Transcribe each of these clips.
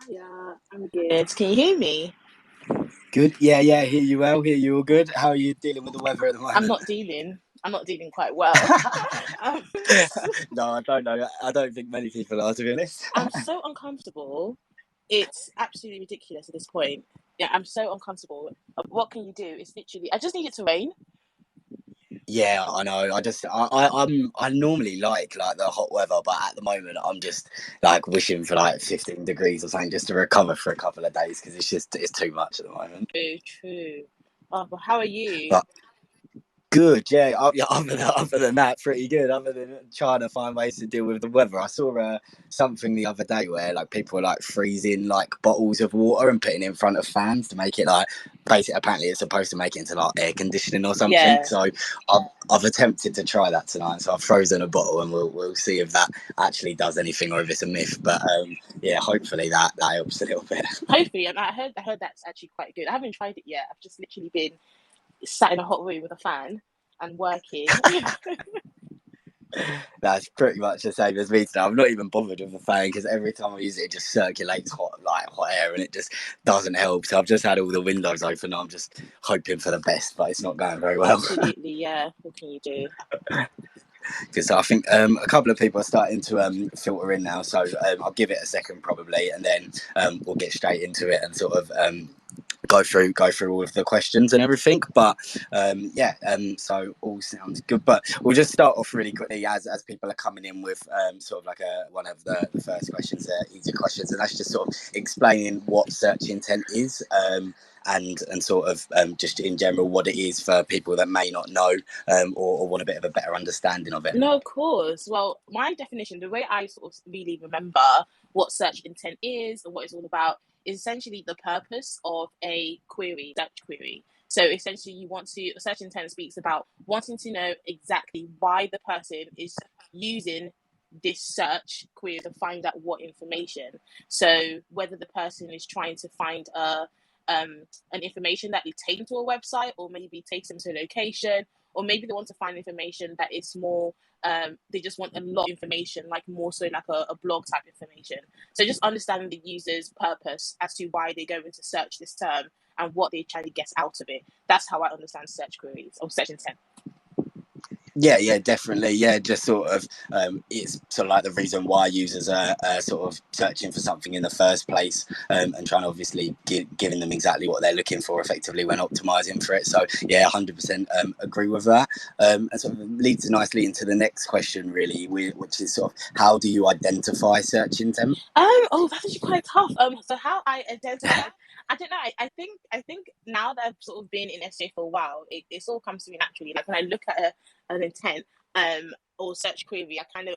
Yeah, I'm good. Can you hear me? Good. Yeah. Hear you well. Hear you all good. How are you dealing with the weather at the I'm moment? not dealing. I'm not dealing quite well. Um, No, I don't know. I don't think many people are, to be honest. I'm so uncomfortable. It's absolutely ridiculous at this point. Yeah, I'm so uncomfortable. What can you do? It's literally. I just need it to rain. Yeah, I know. I normally like the hot weather, but at the moment I'm just like wishing for like 15 degrees or something just to recover for a couple of days because it's too much at the moment. True, true. Oh, but how are you? But good, yeah. Yeah. Other than that, pretty good. Other than trying to find ways to deal with the weather, I saw something the other day where like people were like freezing like bottles of water and putting it in front of fans to make it like basically apparently it's supposed to make it into like air conditioning or something. Yeah, So I've attempted to try that tonight. So I've frozen a bottle and we'll see if that actually does anything or if it's a myth. But yeah, hopefully that helps a little bit. hopefully. And I heard that's actually quite good. I haven't tried it yet. I've just literally been sat in a hot room with a fan and working. That's pretty much the same as me today. I'm not even bothered with the fan because every time I use it, it just circulates hot air, and it just doesn't help. So I've just had all the windows open. I'm just hoping for the best, but it's not going very well. Absolutely, yeah. What can you do? Because I think a couple of people are starting to filter in now. So I'll give it a second probably, and then we'll get straight into it and sort of go through all of the questions and everything. But yeah, so all sounds good. But we'll just start off really quickly as people are coming in with sort of like one of the first questions, easy questions, and that's just sort of explaining what search intent is. And sort of just in general what it is for people that may not know or want a bit of a better understanding of it. No, of course. Well, my definition, the way I sort of really remember what search intent is and what it's all about, is essentially the purpose of a query, search query. So essentially, search intent speaks about wanting to know exactly why the person is using this search query to find out what information. So whether the person is trying to find an information that will take them to a website, or maybe takes them to a location, or maybe they want to find information that is more they just want a lot of information, like more so like a blog type information. So just understanding the user's purpose as to why they go into search this term and what they try to get out of it. That's how I understand search queries or search intent. Yeah, definitely. Yeah, just sort of, it's sort of like the reason why users are sort of searching for something in the first place, and trying to obviously giving them exactly what they're looking for effectively when optimizing for it. So yeah, 100% agree with that. And sort of leads nicely into the next question, really, which is sort of how do you identify search intent? Oh, that's actually quite tough. So how I identify, I don't know. I think now that I've sort of been in SJ for a while, it all comes to me naturally. Like when I look at an intent, or search query, I kind of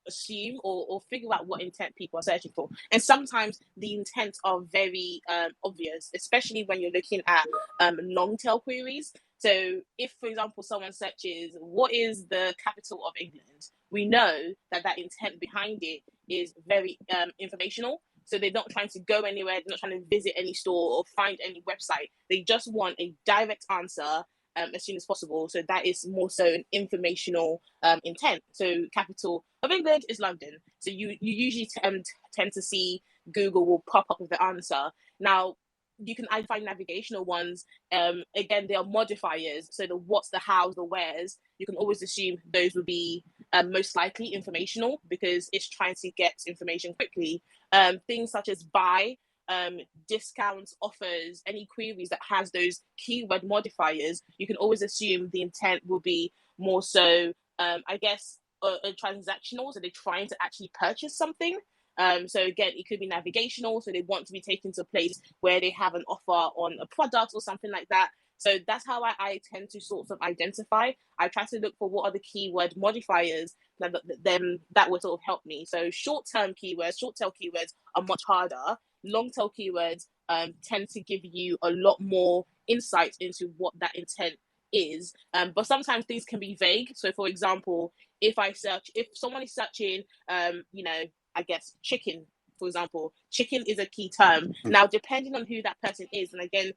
assume or figure out what intent people are searching for. And sometimes the intents are very obvious, especially when you're looking at long tail queries. So if, for example, someone searches what is the capital of England, we know that intent behind it is very informational. So they're not trying to go anywhere, they're not trying to visit any store or find any website. They just want a direct answer as soon as possible. So that is more so an informational intent. So capital of England is London. So you usually tend to see Google will pop up with the answer. Now, you can find navigational ones. Again, they are modifiers. So the what's, the hows, the where's, you can always assume those would be most likely informational because it's trying to get information quickly. Things such as buy, discounts, offers, any queries that has those keyword modifiers, you can always assume the intent will be more so, I guess, a transactional. So they're trying to actually purchase something. So again, it could be navigational. So they want to be taken to a place where they have an offer on a product or something like that. So that's how I tend to sort of identify. I try to look for what are the keyword modifiers that would sort of help me. So short tail keywords are much harder. Long tail keywords tend to give you a lot more insight into what that intent is. But sometimes things can be vague. So for example, if someone is searching, I guess chicken, for example, chicken is a key term. Now, depending on who that person is, and again,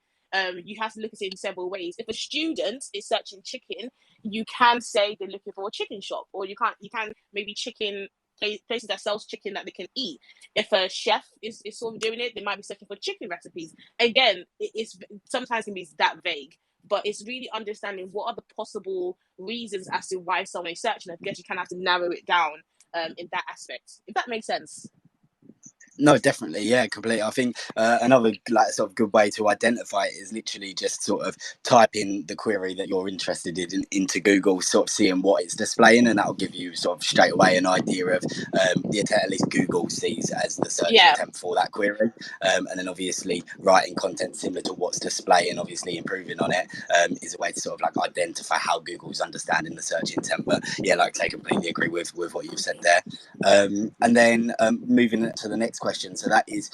you have to look at it in several ways. If a student is searching chicken, you can say they're looking for a chicken shop, or you can maybe chicken places that sells chicken that they can eat. If a chef is sort of doing it, they might be searching for chicken recipes. Again, it's sometimes can be that vague, but it's really understanding what are the possible reasons as to why someone is searching. I guess you kind of have to narrow it down in that aspect, if that makes sense. No, definitely, yeah, completely. I think another like sort of good way to identify it is literally just sort of type in the query that you're interested in into Google, sort of seeing what it's displaying, and that'll give you sort of straight away an idea of the intent at least Google sees as the search Yeah. intent for that query, and then obviously writing content similar to what's displaying, obviously improving on it, is a way to sort of like identify how Google's understanding the search intent. But yeah, like I say, completely agree with what you've said there. And then moving to the next question. So that is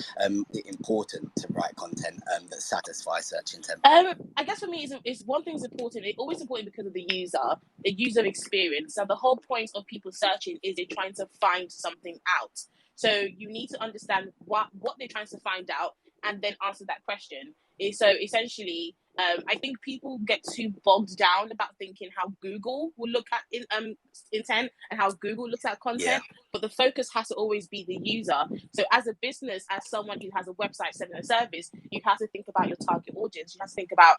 important to write content that satisfies search intent. I guess for me, is one thing is important. It's always important because of the user experience. So the whole point of people searching is they're trying to find something out. So you need to understand what they're trying to find out, and then answer that question. So essentially, I think people get too bogged down about thinking how Google will look at intent and how Google looks at content. Yeah. But the focus has to always be the user. So as a business, as someone who has a website selling a service, you have to think about your target audience. You have to think about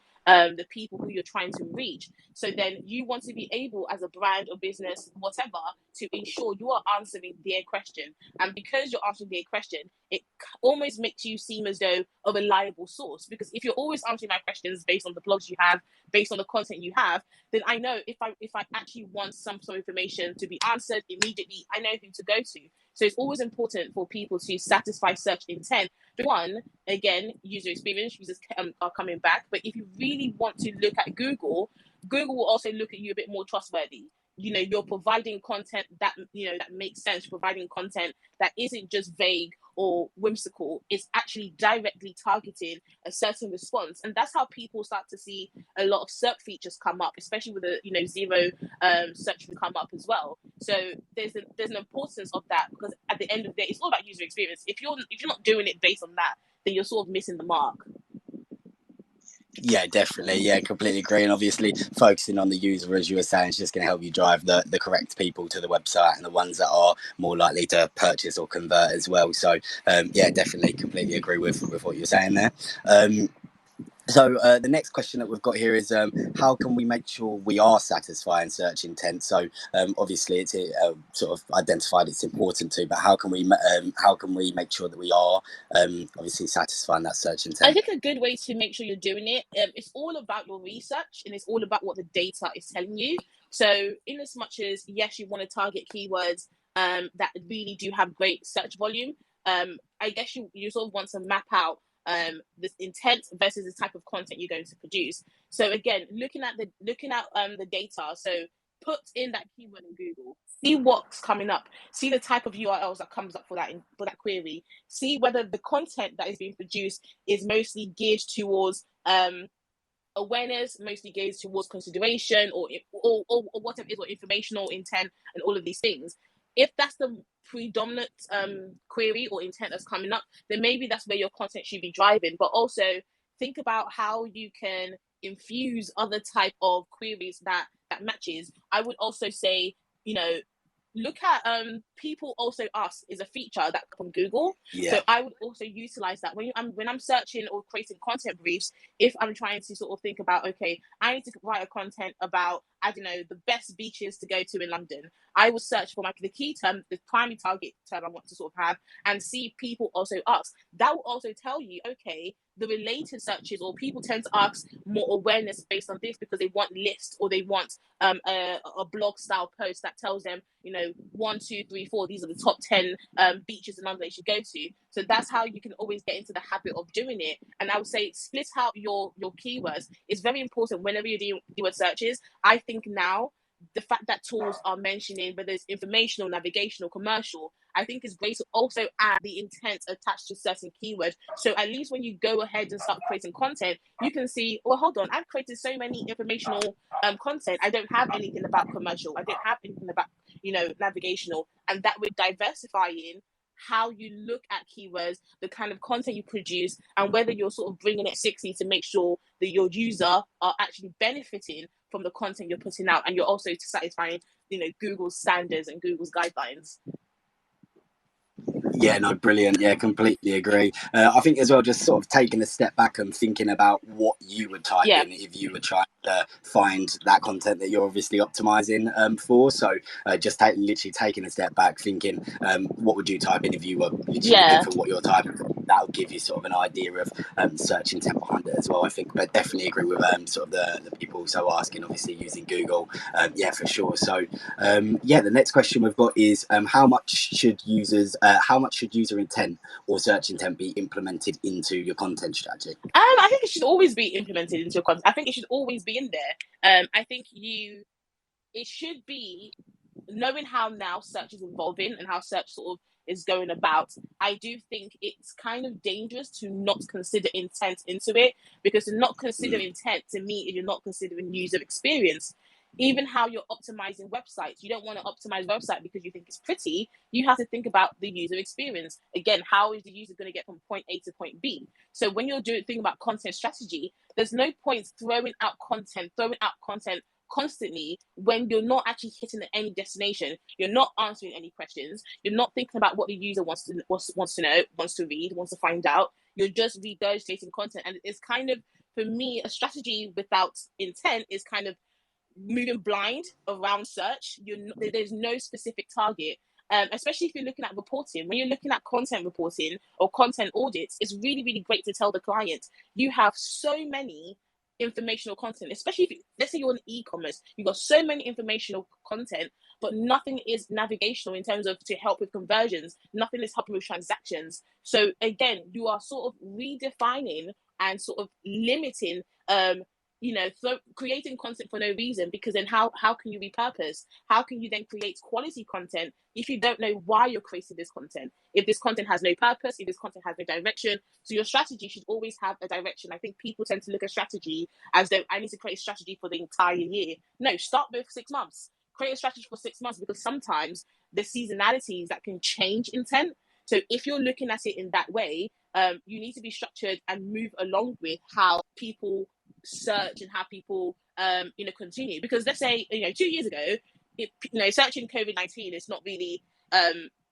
the people who you're trying to reach. So then you want to be able, as a brand or business, whatever, to ensure you are answering their question. And because you're answering their question, it almost makes you seem as though a reliable source. Because if you're always answering my questions based on the blogs you have, based on the content you have, then I know if I actually want some sort of information to be answered immediately, I know who to go to. So it's always important for people to satisfy search intent. One, again, user experience, users are coming back. But if you really want to look at Google, Google will also look at you a bit more trustworthy. You're providing content that that makes sense, providing content that isn't just vague or whimsical. It's actually directly targeting a certain response, and that's how people start to see a lot of search features come up, especially with the zero search will come up as well. So there's an importance of that, because at the end of the day, it's all about user experience. If you're not doing it based on that, then you're sort of missing the mark. Yeah, definitely. Yeah, completely agree. And obviously, focusing on the user, as you were saying, is just going to help you drive the correct people to the website and the ones that are more likely to purchase or convert as well. So, yeah, definitely, completely agree with what you're saying there. So the next question that we've got here is how can we make sure we are satisfying search intent? So obviously it's sort of identified it's important to, but how can we make sure that we are obviously satifying that search intent? I think a good way to make sure you're doing it, it's all about your research, and it's all about what the data is telling you. So in as much as, yes, you want to target keywords that really do have great search volume, I guess you sort of want to map out this intent versus the type of content you're going to produce. So again, looking at the data. So put in that keyword in Google, see what's coming up, see the type of URLs that comes up for that query, see whether the content that is being produced is mostly geared towards awareness, mostly geared towards consideration, or whatever it is, or informational intent, and all of these things. If that's the predominant query or intent that's coming up, then maybe that's where your content should be driving. But also think about how you can infuse other type of queries that matches. I would also say, look at people also ask is a feature that from Google. Yeah. So I would also utilize that when I'm searching or creating content briefs. If I'm trying to sort of think about, okay, I need to write a content about, I don't know, the best beaches to go to in London, I will search for the key term, the primary target term I want to sort of have, and see if people also ask. That will also tell you, okay, the related searches, or people tend to ask more awareness based on this because they want lists, or they want a blog style post that tells them, 1, 2, 3, 4, these are the top 10 beaches in London they should go to. So that's how you can always get into the habit of doing it. And I would say split out your keywords. It's very important whenever you're doing keyword searches. I think now the fact that tools are mentioning whether it's informational, navigational, commercial, I think it's great to also add the intent attached to certain keywords. So at least when you go ahead and start creating content, you can see, well, hold on, I've created so many informational content. I don't have anything about commercial. I don't have anything about, navigational. And that with diversifying how you look at keywords, the kind of content you produce, and whether you're sort of bringing it 60 to make sure that your user are actually benefiting from the content you're putting out, and you're also satisfying, Google's standards and Google's guidelines. Yeah, no, brilliant. Yeah, completely agree. I think as well, just sort of taking a step back and thinking about what you would type Yeah. in if you were trying to find that content that you're obviously optimizing for. So just literally taking a step back, thinking what would you type in if you were literally looking for what you're typing. That'll give you sort of an idea of search intent behind it as well, I think. But definitely agree with sort of the people also asking, obviously using Google. Yeah, for sure. So yeah, the next question we've got is how much should user intent or search intent be implemented into your content strategy? I think it should always be implemented into your content. I think it should always be in there. I think it should be knowing how now search is evolving and how search sort of is going about. I do think it's kind of dangerous to not consider intent into it, because to not consider intent to me is you're not considering user experience. Even how you're optimizing websites, you don't want to optimize website because you think it's pretty. You have to think about the user experience. Again, how is the user going to get from point A to point B? So when you're thinking about content strategy, there's no point throwing out content constantly when you're not actually hitting any destination. You're not answering any questions. You're not thinking about what the user wants to know, wants to read, wants to find out. You're just regurgitating content, and it's kind of, for me, a strategy without intent is kind of moving blind around search. There's no specific target. Especially if you're looking at reporting. When you're looking at content reporting or content audits, it's really, really great to tell the client you have so many informational content, especially if let's say you're in e-commerce, you've got so many informational content, but nothing is navigational in terms of to help with conversions, nothing is helping with transactions. So again, you are sort of redefining and sort of limiting creating content for no reason, because then how can you repurpose? How can you then create quality content if you don't know why you're creating this content? If this content has no purpose, if this content has no direction. So your strategy should always have a direction. I think people tend to look at strategy as though I need to create a strategy for the entire year. No, start with 6 months. Create a strategy for 6 months, because sometimes the seasonalities that can change intent. So if you're looking at it in that way, you need to be structured and move along with how people search and how people continue. Because let's say 2 years ago, searching COVID-19 is not really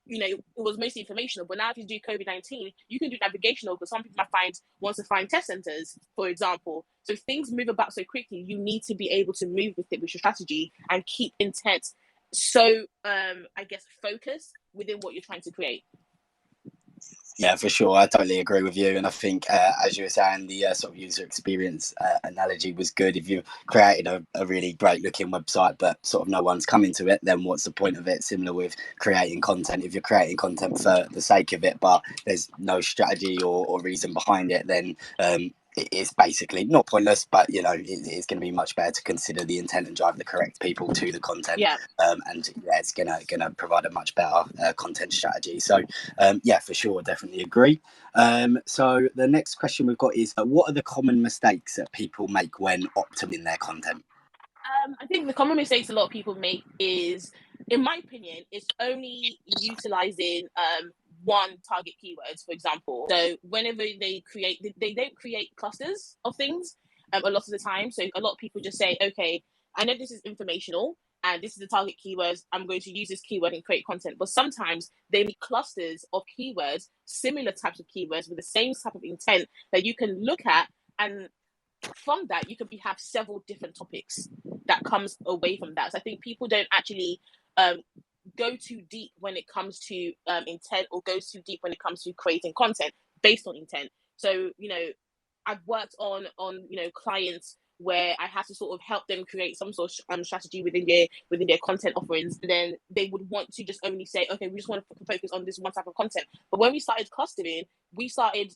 it was mostly informational, but now if you do COVID-19, you can do navigational, because some people might want to find test centers, for example. So things move about so quickly, you need to be able to move with it with your strategy and keep intent so I guess focused within what you're trying to create. Yeah, for sure. I totally agree with you. And I think, as you were saying, the sort of user experience analogy was good. If you've created a really great looking website, but sort of no one's coming to it, then what's the point of it? Similar with creating content. If you're creating content for the sake of it, but there's no strategy or reason behind it, then it's basically not pointless, but it's going to be much better to consider the intent and drive the correct people to the content. Yeah. And it's gonna provide a much better content strategy. So yeah, for sure, definitely agree. So the next question we've got is what are the common mistakes that people make when optimizing their content? I think the common mistakes a lot of people make is, in my opinion, is only utilizing one target keywords, for example. So whenever they don't create clusters of things a lot of the time. So a lot of people just say, okay, I know this is informational and this is the target keywords. I'm going to use this keyword and create content. But sometimes they make clusters of keywords, similar types of keywords with the same type of intent that you can look at, and from that you can have several different topics that comes away from that. So I think people don't actually go too deep when it comes to intent, or go too deep when it comes to creating content based on intent. So I've worked on clients where I have to sort of help them create some sort of strategy within their content offerings. And then they would want to just only say, okay, we just want to focus on this one type of content. But when we started clustering, we started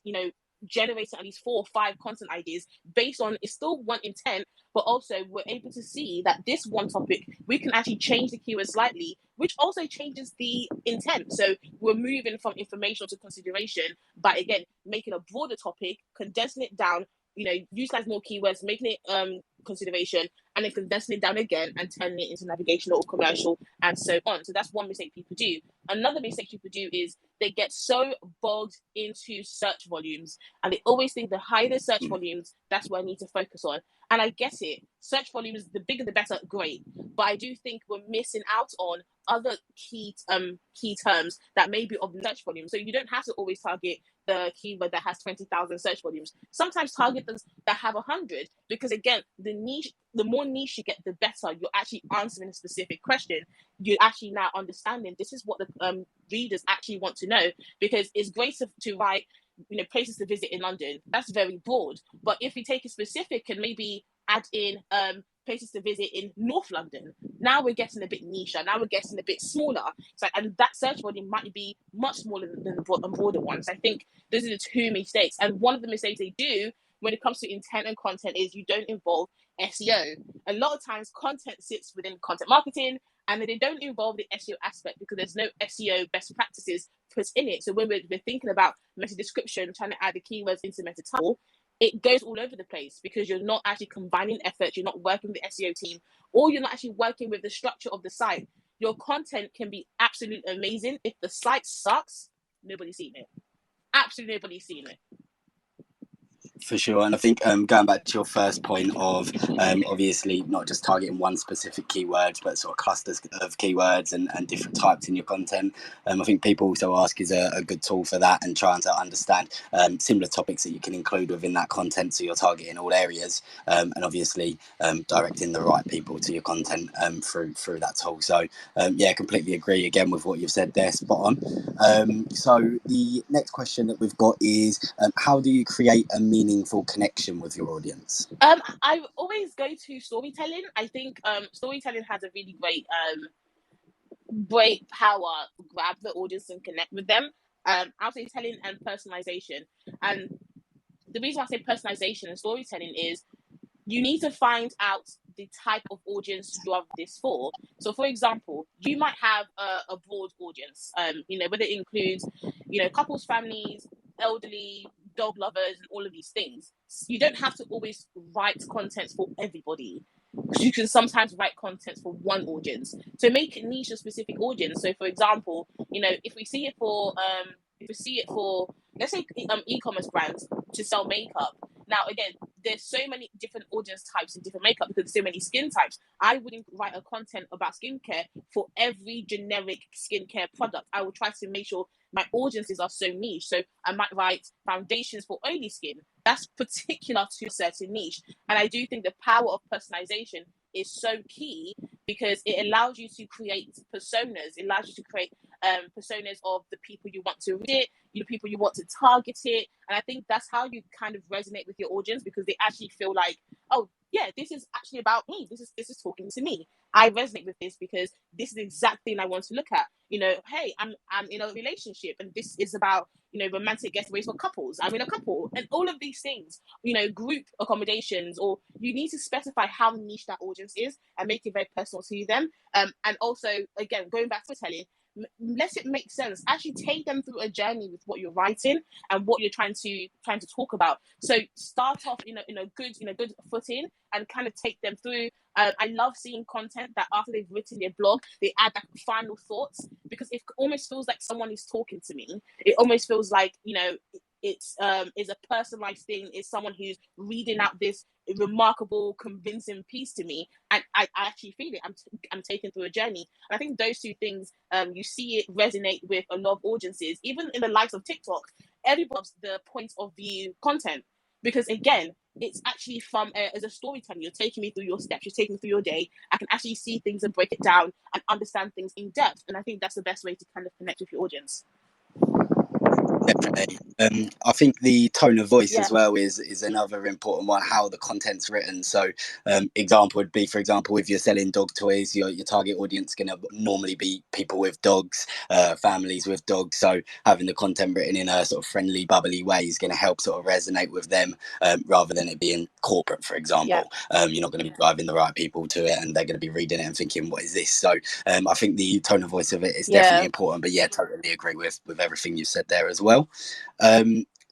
generating at least 4 or 5 content ideas based on, it's still one intent, but also we're able to see that this one topic we can actually change the keyword slightly, which also changes the intent. So we're moving from informational to consideration by, again, making a broader topic, condensing it down, utilize more keywords, making it consideration, and then condensing it down again and turning it into navigational or commercial and so on. So that's one mistake people do. another mistake people do is they get so bogged into search volumes, and they always think the higher the search volumes, that's what I need to focus on. And I get it. Search volumes, the bigger the better, great. But I do think we're missing out on other key terms that may be of search volume. So you don't have to always target the keyword that has 20,000 search volumes. Sometimes target those that have 100, because again, the more niche you get, the better. You're actually answering a specific question. You're actually now understanding this is what the readers actually want to know, because it's great to write, places to visit in London. That's very broad. But if we take it specific and maybe add in places to visit in North London, now we're getting a bit niche. Now we're getting a bit smaller. And that search volume might be much smaller than the broader ones. I think those are the two mistakes. And one of the mistakes they do when it comes to intent and content is you don't involve SEO. A lot of times content sits within content marketing, and they don't involve the SEO aspect because there's no SEO best practices put in it. So when we're thinking about meta description, trying to add the keywords into meta title, it goes all over the place because you're not actually combining efforts, you're not working with the SEO team, or you're not actually working with the structure of the site. Your content can be absolutely amazing. If the site sucks, nobody's seen it. Absolutely nobody's seen it. For sure. And I think going back to your first point of obviously not just targeting one specific keyword, but sort of clusters of keywords and different types in your content. I think People Also Ask is a good tool for that, and trying to understand similar topics that you can include within that content, so you're targeting all areas, and obviously directing the right people to your content through that tool. So yeah, completely agree again with what you've said there, spot on. So the next question that we've got is how do you create a meaningful connection with your audience? I always go to storytelling. I think storytelling has a really great power to grab the audience and connect with them. I'll say telling and personalization. And the reason I say personalization and storytelling is you need to find out the type of audience you have this for. So, for example, you might have a broad audience, whether it includes, couples, families, elderly, dog lovers, and all of these things. You don't have to always write content for everybody. You can sometimes write content for one audience. So make it niche a specific audience. So, for example, if we see it for let's say e-commerce brands to sell makeup. Now, again, there's so many different audience types and different makeup because there's so many skin types. I wouldn't write a content about skincare for every generic skincare product. I would try to make sure my audiences are so niche. So I might write foundations for oily skin. That's particular to a certain niche. And I do think the power of personalization is so key because it allows you to create personas. It allows you to create personas of the people you want to read it, the people you want to target it. And I think that's how you kind of resonate with your audience, because they actually feel like, oh yeah, this is actually about me. This is talking to me. I resonate with this because this is the exact thing I want to look at. Hey, I'm in a relationship and this is about, romantic getaways for couples. I'm in a couple, and all of these things, group accommodations, or you need to specify how niche that audience is and make it very personal to them. And also, again, going back to telling, let it make sense. Actually take them through a journey with what you're writing and what you're trying to talk about. So start off in a good footing and kind of take them through. I love seeing content that after they've written their blog, they add that final thoughts, because it almost feels like someone is talking to me. It almost feels like, it's a personalized thing. It's someone who's reading out this remarkable, convincing piece to me, and I actually feel it. I'm taken through a journey. And I think those two things, you see it resonate with a lot of audiences, even in the likes of TikTok. Everybody loves the point of view content, because again, it's actually from as a storyteller. You're taking me through your steps. You're taking me through your day. I can actually see things and break it down and understand things in depth. And I think that's the best way to kind of connect with your audience. Definitely. I think the tone of voice as well is another important one, how the content's written. So example would be, for example, if you're selling dog toys, your target audience is going to normally be people with dogs, families with dogs. So having the content written in a sort of friendly, bubbly way is going to help sort of resonate with them, rather than it being corporate, for example. You're not going to be driving the right people to it, and they're going to be reading it and thinking, what is this? So I think the tone of voice of it is definitely important. But yeah, totally agree with everything you said there as well.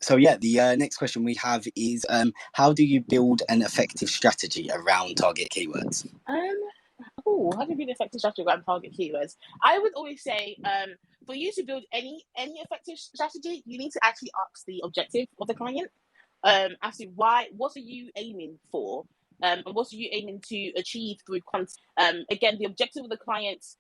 So yeah, the next question we have is how do you build an effective strategy around target keywords? Oh, how do you build an effective strategy around target keywords? I would always say, for you to build any effective strategy, you need to actually ask the objective of the client. As to what are you aiming for, and what are you aiming to achieve through content. Again, the objective of the clients,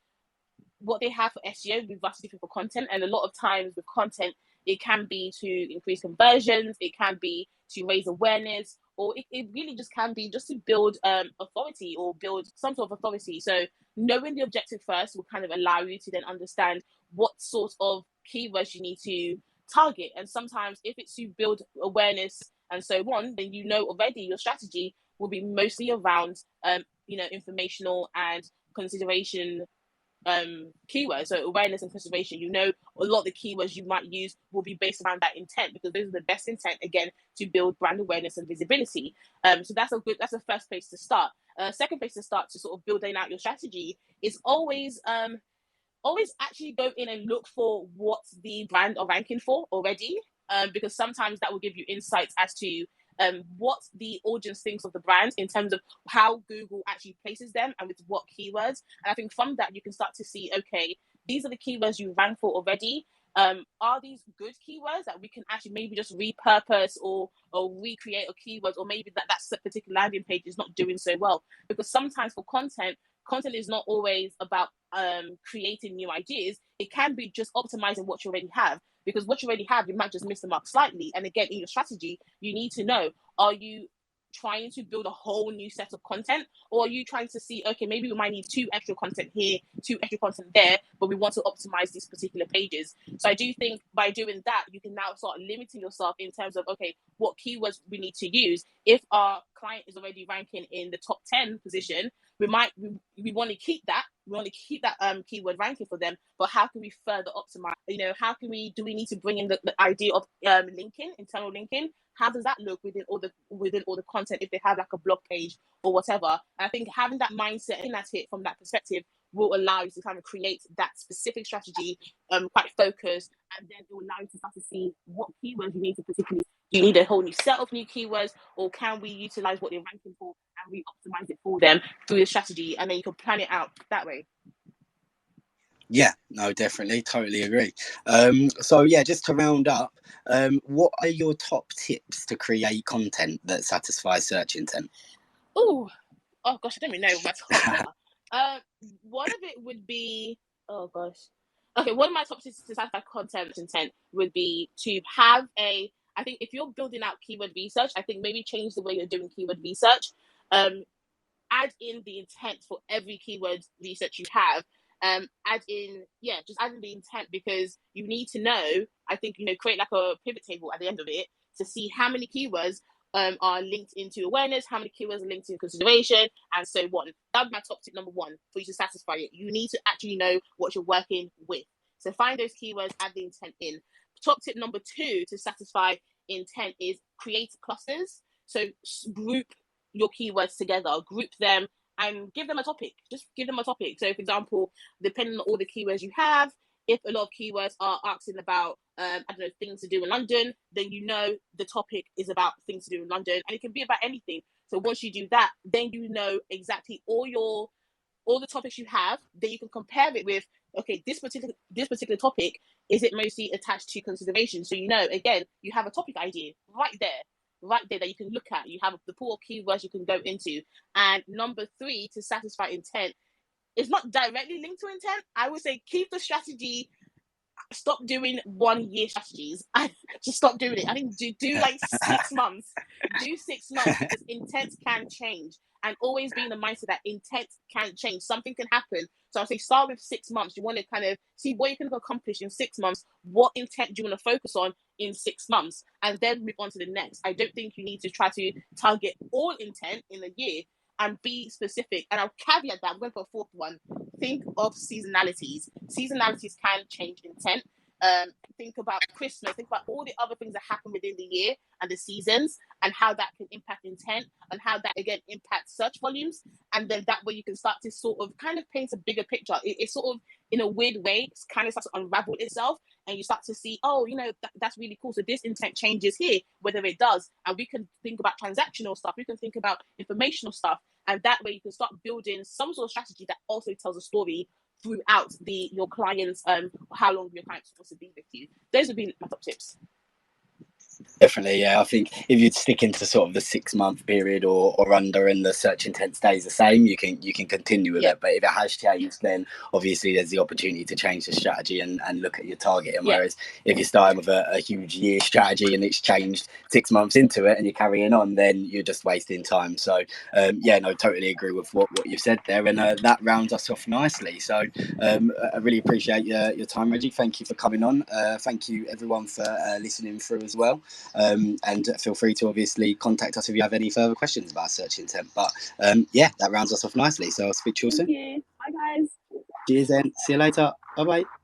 what they have for SEO will be vastly different for content. And a lot of times with content, it can be to increase conversions, it can be to raise awareness, or it really just can be just to build authority or build some sort of authority. So knowing the objective first will kind of allow you to then understand what sort of keywords you need to target. And sometimes if it's to build awareness and so on, then you know already your strategy will be mostly around informational and consideration keywords. So awareness and consideration, a lot of the keywords you might use will be based around that intent, because those are the best intent, again, to build brand awareness and visibility. So that's a first place to start. Second place to start to sort of building out your strategy is always actually go in and look for what the brand are ranking for already, because sometimes that will give you insights as to what the audience thinks of the brand in terms of how Google actually places them and with what keywords. And I think from that, you can start to see, okay, these are the keywords you rank for already. Are these good keywords that we can actually maybe just repurpose or recreate a keyword, or maybe that particular landing page is not doing so well? Because sometimes for content is not always about creating new ideas. It can be just optimizing what you already have, because what you already have, you might just miss the mark slightly. And again, in your strategy, you need to know, are you trying to build a whole new set of content, or are you trying to see, okay, maybe we might need 2 extra content here, 2 extra content there, but we want to optimize these particular pages? So I do think by doing that, you can now start limiting yourself in terms of, okay, what keywords we need to use. If our client is already ranking in the top 10 position, we want to keep that keyword ranking for them, but how can we further optimize? Do we need to bring in the idea of internal linking? How does that look within all the content, if they have like a blog page or whatever? And I think having that mindset and that's it from that perspective will allow you to kind of create that specific strategy, quite focused, and then it will allow you to start to see what keywords you need to particularly. Do you need a whole new set of new keywords, or can we utilize what they're ranking for and re-optimize it for them through the strategy, and then you can plan it out that way? Yeah, no, definitely, totally agree. So yeah, just to round up, what are your top tips to create content that satisfies search intent? Oh gosh, I don't even know what my top are. One of it would be, oh gosh. Okay, one of my top tips to satisfy content intent would be to have I think if you're building out keyword research, I think maybe change the way you're doing keyword research. Add in the intent for every keyword research you have. Just add in the intent, because you need to know, I think, create like a pivot table at the end of it to see how many keywords are linked into awareness, how many keywords are linked in consideration, and so on. That would be my top tip number 1 for you to satisfy it. You need to actually know what you're working with. So find those keywords, add the intent in. Top tip number 2 to satisfy intent is create clusters. So group your keywords together, group them, and give them a topic. Just give them a topic. So, for example, depending on all the keywords you have, if a lot of keywords are asking about, things to do in London, then the topic is about things to do in London, and it can be about anything. So once you do that, then you know exactly all the topics you have. Then you can compare it with, okay, this particular topic, is it mostly attached to consideration? So again, you have a topic idea right there that you can look at. You have the pool of keywords you can go into. And number 3, to satisfy intent, is not directly linked to intent. I would say keep the strategy. Stop doing 1-year strategies. Just stop doing it. I think do like 6 months. Do 6 months, because intent can change. And always be in the mindset that intent can change. Something can happen. So I say start with 6 months. You want to kind of see what you can accomplish in 6 months. What intent do you want to focus on in 6 months? And then move on to the next. I don't think you need to try to target all intent in a year, and be specific. And I'll caveat that. I'm going for a 4th one. Think of seasonalities. Seasonalities can change intent. Think about Christmas. Think about all the other things that happen within the year and the seasons, and how that can impact intent, and how that again impacts search volumes. And then that way you can start to sort of kind of paint a bigger picture. It sort of, in a weird way, it's kind of starts to unravel itself, and you start to see, that's really cool. So this intent changes here, whether it does. And we can think about transactional stuff. We can think about informational stuff. and that way you can start building some sort of strategy that also tells a story throughout your clients, how long your client's supposed to be with you. Those would be my top tips. Definitely, yeah. I think if you'd stick into sort of the 6 month period or under, and the search intent stays the same, you can continue with it. But if it has changed, then obviously there's the opportunity to change the strategy and look at your target. And whereas if you're starting with a huge year strategy and it's changed 6 months into it and you're carrying on, then you're just wasting time. So totally agree with what you've said there, and that rounds us off nicely. So I really appreciate your time, Reggie. Thank you for coming on. Thank you everyone for listening through as well. And feel free to obviously contact us if you have any further questions about search intent. But that rounds us off nicely. So I'll speak to you soon. Thank you. Bye, guys. Cheers then. See you later. Bye bye.